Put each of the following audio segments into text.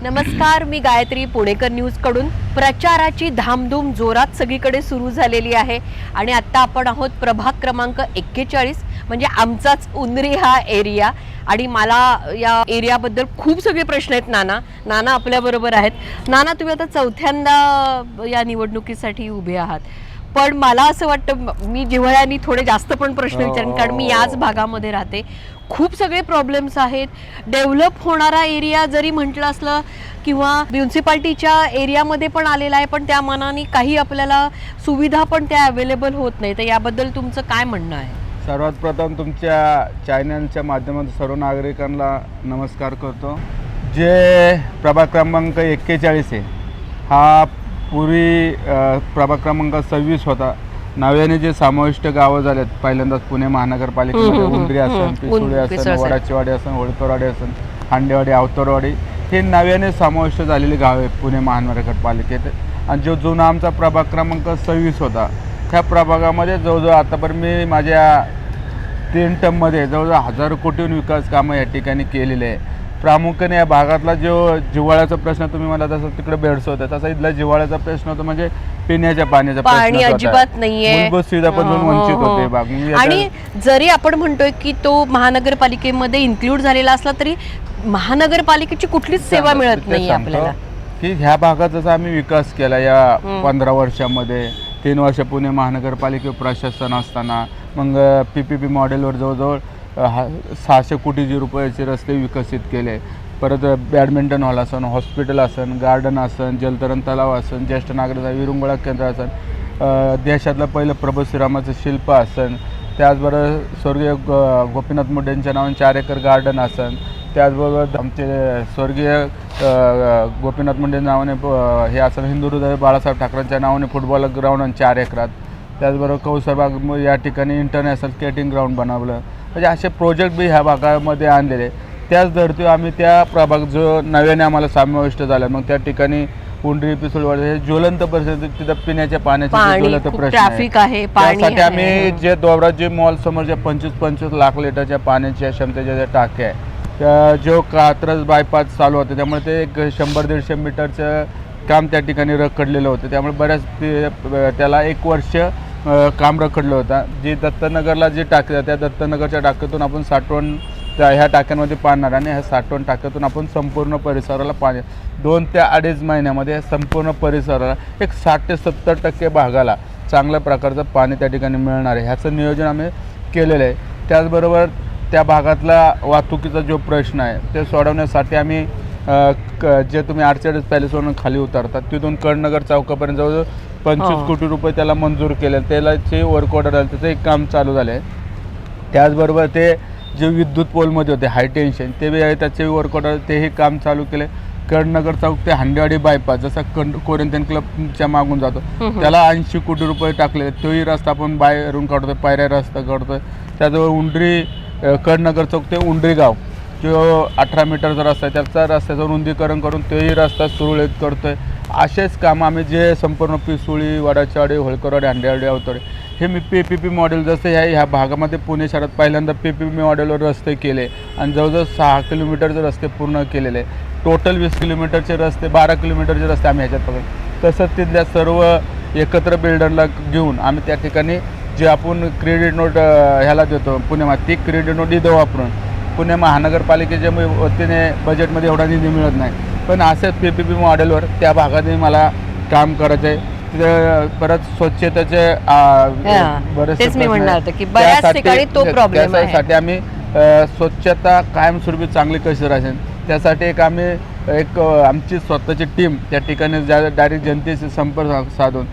नमस्कार, मी गायत्री पुणेकर न्यूजकडून. प्रचाराची धामधूम जोरात सगळीकडे सुरू झालेली आहे आणि आता आपण आहोत प्रभाग क्रमांक 41 म्हणजे आमचाच उंदरी हा एरिया. आणि मला या एरियाबद्दल खूप सगळे प्रश्न आहेत. नाना आपल्याबरोबर आहेत. नाना, तुम्ही आता चौथ्यांदा या निवडणुकीसाठी उभे आहात, पण मला असं वाटतं मी जिव्हाळ्याने थोडे जास्त पण प्रश्न विचारेन, कारण मी याच भागामध्ये राहते. खूप सगळे प्रॉब्लेम्स आहेत. डेव्हलप होणारा एरिया जरी म्हटलं असलं किंवा म्युन्सिपाल्टीच्या एरियामध्ये पण आलेला आहे, पण त्या मानाने काही आपल्याला सुविधा पण त्या अवेलेबल होत नाही. तर याबद्दल तुमचं काय म्हणणं आहे? सर्वात प्रथम तुमच्या चॅनलच्या माध्यमातून सर्व नागरिकांना नमस्कार करतो. जे प्रभाग क्रमांक 41 आहे हा पूर्वी प्रभाग क्रमांक 26 होता. नव्याने जे समाविष्ट गावं झालेत पहिल्यांदाच पुणे महानगरपालिकेमध्ये, उंडरी असेल, पिसुळे असेल, वडाचेवाडी असेल, होळकरवाडी असेल, हांडेवाडी, अवतरवाडी, हे नव्याने समाविष्ट झालेली गाव आहेत पुणे महानगरपालिकेत. आणि जो जुना आमचा प्रभाग क्रमांक 26 होता त्या प्रभागामध्ये जवळजवळ आतापर्यंत मी माझ्या 3 टर्ममध्ये जवळजवळ 1000 कोटीहून विकास कामं या ठिकाणी केलेले आहे. प्रामुख्याने या भागातला जो जिव्हाळ्याचा प्रश्न तुम्ही मला जसं तिकडे भेडसवता तसा इथला जिव्हाळ्याचा प्रश्न होता, म्हणजे पिण्याच्या पाण्याचा पाणी अजिबात नाहीये, मूलभूत सुविधापासून वंचित होते भाग. आणि जरी आपण म्हणतोय की तो महानगरपालिकेमध्ये इन्क्लूड झालेला असला तरी महानगरपालिकेची कुठलीच सेवा मिळत नाही आपल्याला. की ह्या भागात जसा आम्ही विकास केला या 15 वर्षामध्ये, 3 वर्ष पुणे महानगरपालिके प्रशासन असताना, मग PPP मॉडेलवर जवळजवळ 600 कोटी रुपयाचे रस्ते विकसित केले. परत बॅडमिंटन हॉल असन, हॉस्पिटल असन, गार्डन असन, जलतरण तलाव असन, ज्येष्ठ नागरिक विरंगुळा केंद्र असन, देशातलं पहिलं प्रभू श्रीरामाचं शिल्प असन, त्याचबरोबर स्वर्गीय गोपीनाथ मुंडेंच्या नावाने 4 एकर गार्डन असन, त्याचबरोबर आमचे स्वर्गीय गोपीनाथ मुंडे नावाने हे असं हिंदू हृदय बाळासाहेब ठाकरेंच्या नावाने फुटबॉल ग्राउंड आणि 4 एकरात, त्याचबरोबर कौसरबाग या ठिकाणी इंटरनॅशनल स्केटिंग ग्राउंड बनवलं. म्हणजे असे प्रोजेक्ट बी ह्या भागामध्ये आणलेले. त्याच धर्तीवर आम्ही त्या प्रभाग जो नव्याने आम्हाला समाविष्ट झाला, मग त्या ठिकाणी उंडरी, पिसुळवाडी हे ज्वलंत परिस्थिती, तिथं पिण्याच्या पाण्याचा ज्वलंत प्रश्न आहे. त्यासाठी आम्ही जे दोबराजी मॉल समोर जे 25-25 लाख लिटरच्या पाण्याच्या क्षमतेच्या ज्या टाक्या आहे, त्या जो कात्रज बायपास चालू होते त्यामुळे ते एक 100-150 मीटरचं काम त्या ठिकाणी रखडलेलं होतं. त्यामुळे बऱ्याच त्याला 1 वर्ष काम रखडलं होतं. जी दत्तनगरला जी टाकी त्या दत्तनगरच्या टाकीतून आपण साठवण ह्या टाक्यांमध्ये पाडणार आणि ह्या साठवण टाक्यातून आपण संपूर्ण परिसराला पाणी 2 ते 2.5 महिन्यामध्ये संपूर्ण परिसराला एक 60 ते 70% भागाला चांगल्या प्रकारचं पाणी त्या ठिकाणी मिळणार आहे. ह्याचं नियोजन आम्ही केलेलं आहे. त्याचबरोबर त्या भागातला वाहतुकीचा जो प्रश्न आहे ते सोडवण्यासाठी आम्ही जे तुम्ही आर्चर्ड पॅलेसवरून खाली उतरतात तिथून कडनगर चौकापर्यंत जवळजवळ 25 कोटी रुपये त्याला मंजूर केले. त्यालाचे वर्क ऑर्डर आलं, त्याचं एक काम चालू झालं आहे. त्याचबरोबर ते जे विद्युत पोलमध्ये होते हाय टेन्शन ते बी आहे, त्याचे वर्क ऑर्डर तेही काम चालू केले. कडनगर चौक ते हांडेवाडी बायपास जसा कोरिंथियन क्लबच्या मागून जातो त्याला 80 कोटी रुपये टाकले. तोही रस्ता आपण बाहेरून काढतोय, पायऱ्या रस्ता काढतोय. त्याजवळ उंडरी कडनगर चौक ते उंडरी गाव जो 18 मीटरचा रस्ता आहे त्याचा रस्त्याचं रुंदीकरण करून तेही रस्ता सुरळीत करतोय. असेच कामं आम्ही जे संपूर्ण पिसुळी, वडाचेवाडी, होळकरवाडी, हांडेवाडी, अवतरे हे मी PPP मॉडेल जसं ह्या भागामध्ये पुणे शहरात पहिल्यांदा PPP मॉडेलवर रस्ते केले आणि जवळजवळ 6 किलोमीटरचे रस्ते पूर्ण केलेले. टोटल 20 किलोमीटरचे रस्ते, 12 किलोमीटरचे रस्ते आम्ही ह्याच्यात पकडले. तसंच तिथल्या सर्व एकत्र बिल्डरला घेऊन आम्ही त्या ठिकाणी जे आपण क्रेडिट नोट ह्याला देतो पुण्यामध्ये, ती क्रेडिट नोट इथं वापरून पुणे महानगरपालिकेच्या वतीने बजेटमध्ये एवढा निधी मिळत नाही, पण असेच PPP मॉडेलवर त्या भागातही मला काम करायचं आहे. तिथे परत स्वच्छतेचे बरेचसे त्यासाठी आम्ही स्वच्छता कायमस्वरूपी चांगली कशी राहील त्यासाठी एक आमची स्वतःची टीम त्या ठिकाणी डायरेक्ट जनतेशी संपर्क साधून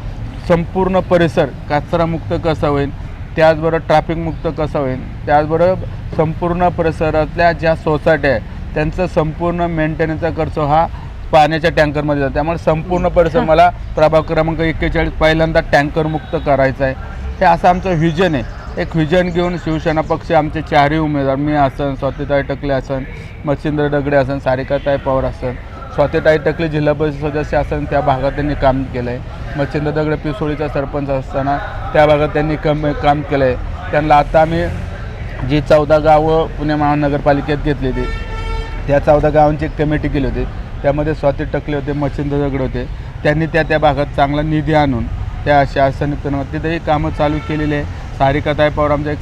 संपूर्ण परिसर कचरामुक्त कसा होईल, त्याचबरोबर ट्रॅफिकमुक्त कसा होईल, त्याचबरोबर संपूर्ण परिसरातल्या ज्या सोसायट्या आहे त्यांचं संपूर्ण मेंटेनन्सचा खर्च हा पाण्याच्या टँकरमध्ये जातो. त्यामुळे संपूर्ण परिसर मला प्रभाग क्रमांक 41 पहिल्यांदा टँकरमुक्त करायचा आहे. हे असं आमचं व्हिजन आहे. एक व्हिजन घेऊन शिवसेना पक्ष आमचे 4ही उमेदवार, मी असन, स्वातीताई टकले असन, मच्छिंद्र दगडे असन, सारिकाताई पवार असन, स्वातीताई टकले जिल्हा परिषद सदस्य असन त्या भागात त्यांनी काम केलं आहे. मच्छिंद्र दगडे पिसोळीचा सरपंच असताना त्या भागात त्यांनी काम केलं आहे. त्यांना आता आम्ही जी 14 गावं पुणे महानगरपालिकेत घेतली होती त्या 14 गावांची एक कमिटी केली होती. त्यामध्ये स्वाती टकले होते, मच्छिंद्र दगड होते. त्यांनी त्या भागात चांगला निधी आणून त्या शासन तिथेही कामं चालू केलेली आहे. सारिकाताई पवार आमच्या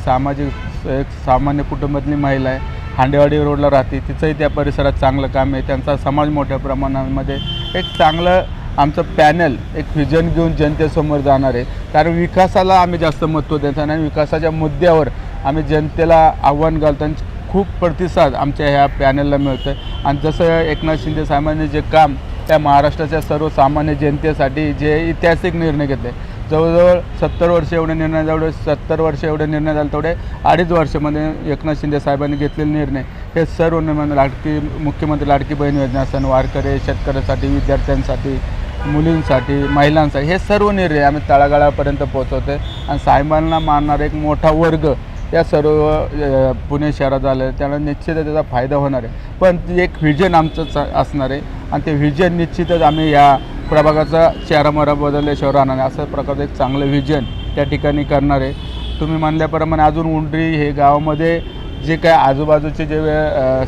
एक सामान्य कुटुंबातली महिला आहे, हांडेवाडी रोडला राहते. तिचंही त्या परिसरात चांगलं काम आहे. त्यांचा समाज मोठ्या प्रमाणामध्ये एक चांगलं आमचं पॅनल एक व्हिजन घेऊन जनतेसमोर जाणार आहे. कारण विकासाला आम्ही जास्त महत्त्व देतो आणि विकासाच्या मुद्द्यावर आम्ही जनतेला आव्हान घालतो आणि खूप प्रतिसाद आमच्या ह्या पॅनलला मिळतो आहे. आणि जसं एकनाथ शिंदे साहेबांनी जे काम त्या महाराष्ट्राच्या सर्वसामान्य जनतेसाठी जे ऐतिहासिक निर्णय घेतले, जवळजवळ 70 वर्ष एवढे निर्णय, जेवढे 70 वर्ष एवढे निर्णय झाले तेवढे 2.5 वर्षामध्ये एकनाथ शिंदे साहेबांनी घेतलेले निर्णय हे सर्व निर्णय मुख्यमंत्री लाडकी बहीण योजना असेल, वारकरी शेतकऱ्यांसाठी, विद्यार्थ्यांसाठी, मुलींसाठी, महिलांसाठी, हे सर्व निर्णय आम्ही तळागाळापर्यंत पोहोचवतो आहे. आणि साहेबांना मानणारा एक मोठा वर्ग या सर्व पुणे शहरात आलं आहे, त्याला निश्चितच त्याचा फायदा होणार आहे. पण एक व्हिजन आमचं असणार आहे आणि ते व्हिजन निश्चितच आम्ही या प्रभागाचा चेहरामोहरा बदलल्याशिवाय राहणार आहे. असं प्रकारचं एक चांगलं व्हिजन त्या ठिकाणी करणार आहे. तुम्ही म्हणल्याप्रमाणे अजून उंडरी हे गावामध्ये जे काय आजूबाजूचे जे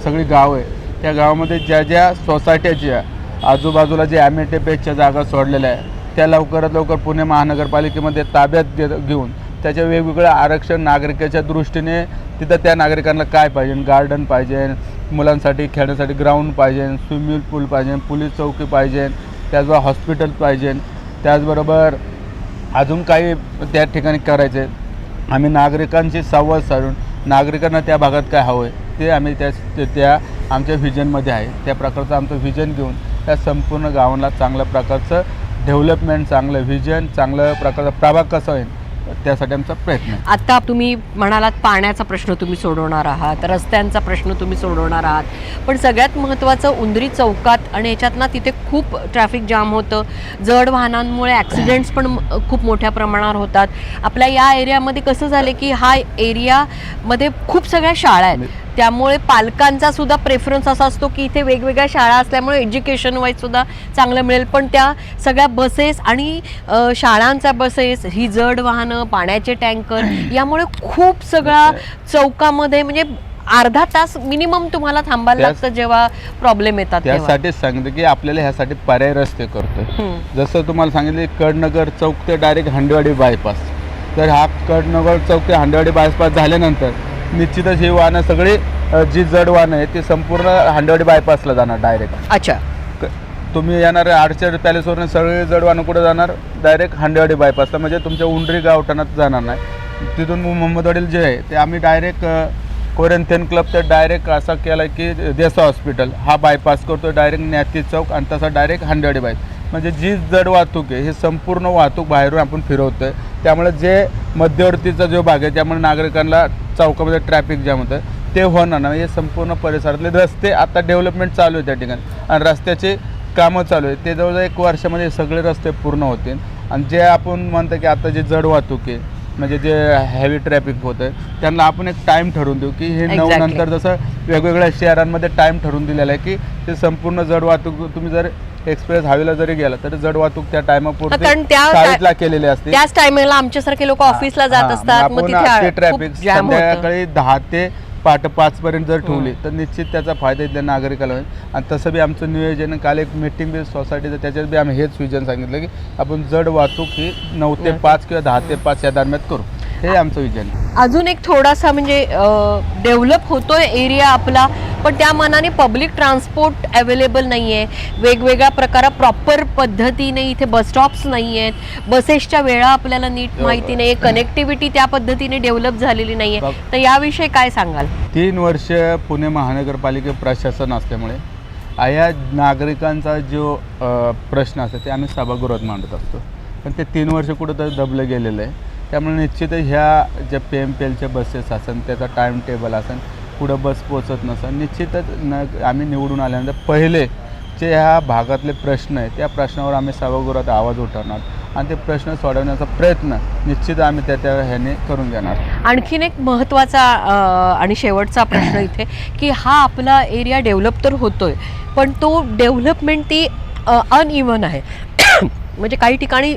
सगळी गाव आहे, त्या गावामध्ये ज्या सोसायट्याच्या आजूबाजूला जे MATPHच्या जागा सोडलेल्या आहे, त्या लवकरात लवकर पुणे महानगरपालिकेमध्ये ताब्यात घेऊन त्याच्या वेगवेगळ्या आरक्षण नागरिकाच्या दृष्टीने तिथं त्या नागरिकांना काय पाहिजे, गार्डन पाहिजे, मुलांसाठी खेळण्यासाठी ग्राउंड पाहिजे, स्विमिंग पूल पाहिजे, पोलीस चौकी पाहिजे, त्याचबरोबर हॉस्पिटल पाहिजे, त्याचबरोबर अजून काही त्या ठिकाणी करायचे. आम्ही नागरिकांशी संवाद साधून नागरिकांना त्या भागात काय हवं आहे ते आम्ही त्या आमच्या व्हिजनमध्ये आहे. त्या प्रकारचं आमचं व्हिजन घेऊन त्या संपूर्ण गावाला चांगल्या प्रकारचं डेव्हलपमेंट, चांगलं व्हिजन, चांगलं प्रकारचा प्रभाग कसा होईल त्यासाठी आमचा प्रयत्न आहे. आता तुम्ही म्हणालात पाण्याचा प्रश्न तुम्ही सोडवणार आहात, रस्त्यांचा प्रश्न तुम्ही सोडवणार आहात, पण सगळ्यात महत्त्वाचं उंदरी चौकात आणि याच्यात ना तिथे खूप ट्रॅफिक जाम होतं, जड वाहनांमुळे ॲक्सिडेंट्स पण खूप मोठ्या प्रमाणावर होतात. आपल्या या एरियामध्ये कसं झालं की हा एरियामध्ये खूप सगळ्या शाळा आहेत, त्यामुळे पालकांचा सुद्धा प्रेफरन्स असा असतो की इथे वेगवेगळ्या शाळा असल्यामुळे एज्युकेशन वाईज सुद्धा चांगलं मिळेल. पण त्या सगळ्या बसेस आणि शाळांच्या बसेस, ही जड वाहनं, पाण्याचे टँकर, यामुळे खूप सगळा चौकामध्ये म्हणजे अर्धा तास मिनिमम तुम्हाला थांबायला लागतं जेव्हा प्रॉब्लेम येतात. त्यासाठीच सांगितलं की आपल्याला ह्यासाठी पर्याय रस्ते करतोय. जसं तुम्हाला सांगितलं कडनगर चौक ते डायरेक्ट हांडेवाडी बायपास, तर हा कडनगर चौक ते हांडेवाडी बायपास झाल्यानंतर निश्चितच ही वाहनं सगळी जी जड वाहनं आहे ती संपूर्ण हांडेवाडी बायपासला जाणार डायरेक्ट. अच्छा, तुम्ही येणार आर्चर पॅलेसवरून सगळे जड वाहनं कुठे जाणार? डायरेक्ट हांडेवाडी बायपासला, म्हणजे तुमच्या उंडरी गावठाणात जाणार नाही. तिथून मोहम्मदवाडील जे आहे ते आम्ही डायरेक्ट कोरियन क्लब तर डायरेक्ट असा केला की देसा हॉस्पिटल हा बायपास करतो डायरेक्ट न्याती चौक आणि तसा डायरेक्ट हांडेवाडी बायपास. म्हणजे जी जड वाहतूक आहे ही संपूर्ण वाहतूक बाहेरून आपण फिरवतो आहे. त्यामुळे जे मध्यवर्तीचा जो भाग आहे त्यामुळे नागरिकांना चौकामध्ये ट्रॅफिक जाम होतं ते होणार नाही. हे संपूर्ण परिसरातले रस्ते आता डेव्हलपमेंट चालू आहे त्या ठिकाणी आणि रस्त्याचे कामं चालू आहे. ते जवळजवळ 1 वर्षामध्ये सगळे रस्ते पूर्ण होतील. आणि जे आपण म्हणतो की आता जे जड वाहतूक आहे म्हणजे जे हेवी ट्रॅफिक होतं आहे त्यांना आपण एक टाईम ठरवून देऊ की हे 9 नंतर जसं वेगवेगळ्या शहरांमध्ये टाईम ठरवून दिलेला आहे की ते संपूर्ण जड वाहतूक तुम्ही जर एक्सप्रेस हायवेला जरी गेला तर जड वाहतूक त्या टायमापुरती साईडला केलेली असते. त्याच टायमाला आमच्यासारखे लोक ऑफिसला जात असतात, मग तिथे ट्रॅफिक संध्याकाळी 10 ते पहाटे 5 पर्यंत जर ठेवली तर निश्चित त्याचा फायदा इथल्या नागरिकाला होईल. आणि तसं बी आमचं नियोजन काल एक मीटिंग बी सोसायटीचं त्याच्यात बी आम्ही हेच विजन सांगितलं की आपण जड वाहतूक ही 9 ते 5 किंवा 10 ते 5 या दरम्यान करू. हे आमचं विजन. अजून एक थोडासा म्हणजे डेव्हलप होतोय एरिया आपला, पण त्या मानाने पब्लिक ट्रान्सपोर्ट अवेलेबल नाही आहे. वेगवेगळ्या प्रकारा प्रॉपर पद्धतीने इथे बस स्टॉप्स नाही आहेत, बसेसच्या वेळा आपल्याला नीट माहिती नाही, कनेक्टिव्हिटी त्या पद्धतीने डेव्हलप झालेली नाही आहे. तर याविषयी काय सांगाल? 3 वर्ष पुणे महानगरपालिके प्रशासन असल्यामुळे या नागरिकांचा जो प्रश्न असतो ते आम्ही सभागृहात मांडत असतो, पण ते 3 वर्ष कुठंतरी दबलं गेलेलं आहे. त्यामुळे निश्चितच ह्या ज्या PMPLच्या बसेस असेल त्याचा टाईम टेबल असेल, पुढं बस पोचत नसेल, निश्चितच आम्ही निवडून आल्यानंतर पहिले जे ह्या भागातले प्रश्न आहेत त्या प्रश्नावर आम्ही सभागृहात आवाज उठवणार आणि ते प्रश्न सोडवण्याचा प्रयत्न निश्चित आम्ही त्या ह्याने करून घेणार. आणखीन एक महत्त्वाचा आणि शेवटचा प्रश्न इथे की हा आपला एरिया डेव्हलप तर होतोय, पण तो डेव्हलपमेंट ती अनइव्हन आहे. म्हणजे काही ठिकाणी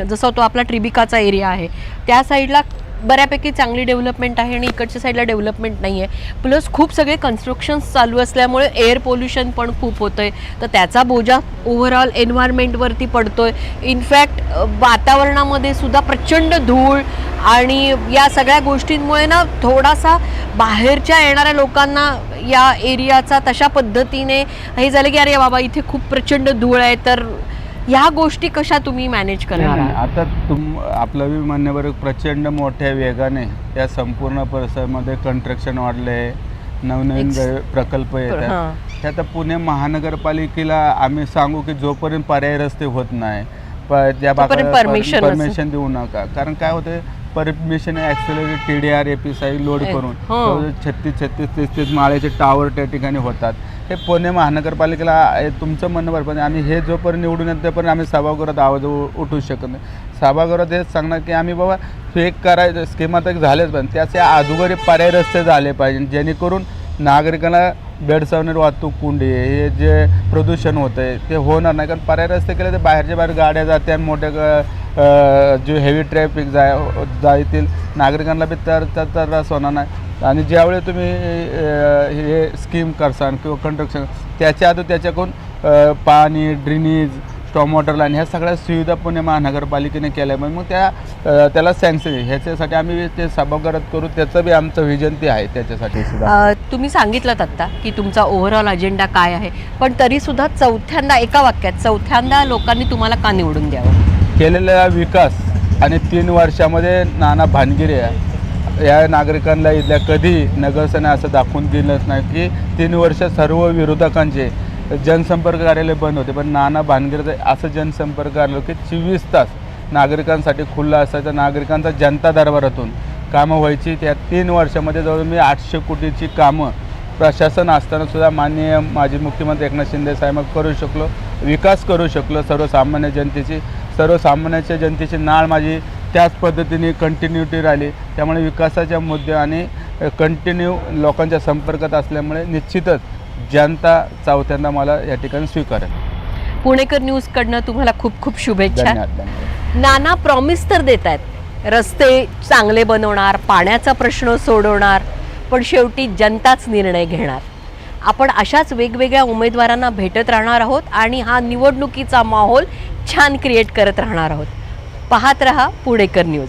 जसं तो आपला ट्रिबिकाचा एरिया आहे त्या साईडला बऱ्यापैकी चांगली डेव्हलपमेंट आहे आणि इकडच्या साईडला डेव्हलपमेंट नाही आहे. प्लस खूप सगळे कन्स्ट्रक्शन्स चालू असल्यामुळे एअर पोल्युशन पण खूप होतं आहे, तर त्याचा बोजा ओव्हरऑल एन्व्हायरमेंटवरती पडतो आहे. इनफॅक्ट वातावरणामध्ये सुद्धा प्रचंड धूळ आणि या सगळ्या गोष्टींमुळे ना थोडासा बाहेरच्या येणाऱ्या लोकांना या एरियाचा तशा पद्धतीने हे झालं की अरे बाबा इथे खूप प्रचंड धूळ आहे, तर ह्या गोष्टी कशा तुम्ही मॅनेज करणार आहात? आता आपलं बी म्हणण्याबरोबर प्रचंड मोठ्या वेगाने या संपूर्ण परिसरामध्ये कंस्ट्रक्शन वाढले, नवनवीन प्रकल्प येतात. ते आता पुणे महानगरपालिकेला आम्ही सांगू की जोपर्यंत पर्यायी रस्ते होत नाही त्या भागात परमिशन देऊ नका. कारण काय होते, परमिशन ॲक्सेलरेट TDR APSI लोड करून 36-33 माळ्याचे टावर त्या ठिकाणी होतात. हे पुणे महानगरपालिकेला तुमचं म्हणणं बरं, पण आम्ही हे जोपर्यंत निवडून येतो तोपर्यंत आम्ही सभागृहात आवाज उठवू शकत नाही. सभागृहात हेच सांगणार की आम्ही बाबा फेक करायचं स्कीमा तर झालेच, पण त्याचे अधोगरी पर्याय रस्ते झाले पाहिजे जेणेकरून नागरिकांना बेडसावणारी वाहतूक कोंडी हे जे प्रदूषण होतं आहे ते होणार नाही. कारण पर्याय रस्ते केले तर बाहेरच्या बाहेर गाड्या जात्या, मोठ्या जे हेवी ट्रॅफिक जायतील नागरिकांना बी तर त्रास होणार नाही. आणि ज्यावेळी तुम्ही हे स्कीम करसान किंवा कंस्ट्रक्शन त्याच्या आधी त्याच्याकडून पाणी, ड्रेनेज, स्टॉर्म वॉटर लाईन ह्या सगळ्या सुविधा पुणे महानगरपालिकेने केल्या. मग त्याला सँक्शन ह्याच्यासाठी आम्ही ते सभागृहात करू, त्याचं बी आमचं व्हिजन ते आहे त्याच्यासाठी सुद्धा. तुम्ही सांगितलं आत्ता की तुमचा ओव्हरऑल अजेंडा काय आहे, पण तरीसुद्धा एका वाक्यात चौथ्यांदा लोकांनी तुम्हाला का निवडून द्यावं? केलेला विकास आणि 3 वर्षामध्ये नाना भानगिरे या नागरिकांना इथल्या कधी नगरसेने असं दाखवून दिलंच नाही की 3 वर्ष सर्व विरोधकांचे जनसंपर्क कार्यालय बंद होते, पण नाना भानगिरेचं असं जनसंपर्क कार्यालय की 24 तास नागरिकांसाठी खुलं असायचं. नागरिकांचा जनता दरबारातून कामं व्हायची. त्या 3 वर्षामध्ये जवळ मी 800 कोटीची कामं प्रशासन असताना सुद्धा माननीय माजी मुख्यमंत्री एकनाथ शिंदे साहेब करू शकलो, विकास करू शकलो. सर्वसामान्याच्या जनतेची नाळ माझी त्याच पद्धतीने कंटिन्युटी राहिली. त्यामुळे विकासाच्या मुद्दे आणि कंटिन्यू लोकांच्या संपर्कात असल्यामुळे निश्चितच जनता चौथ्यांदा मला या ठिकाणी स्वीकारेल. पुणेकर न्यूजकडनं तुम्हाला खूप खूप शुभेच्छा. धन्यवाद. नाना प्रॉमिस तर देत आहेत, रस्ते चांगले बनवणार, पाण्याचा प्रश्न सोडवणार, पण शेवटी जनताच निर्णय घेणार. आपण अशाच वेगवेगळ्या उमेदवारांना भेटत राहणार आहोत आणि हा निवडणुकीचा माहोल छान क्रिएट करत राहणार आहोत. पाहत रहा पुणेकर न्यूज.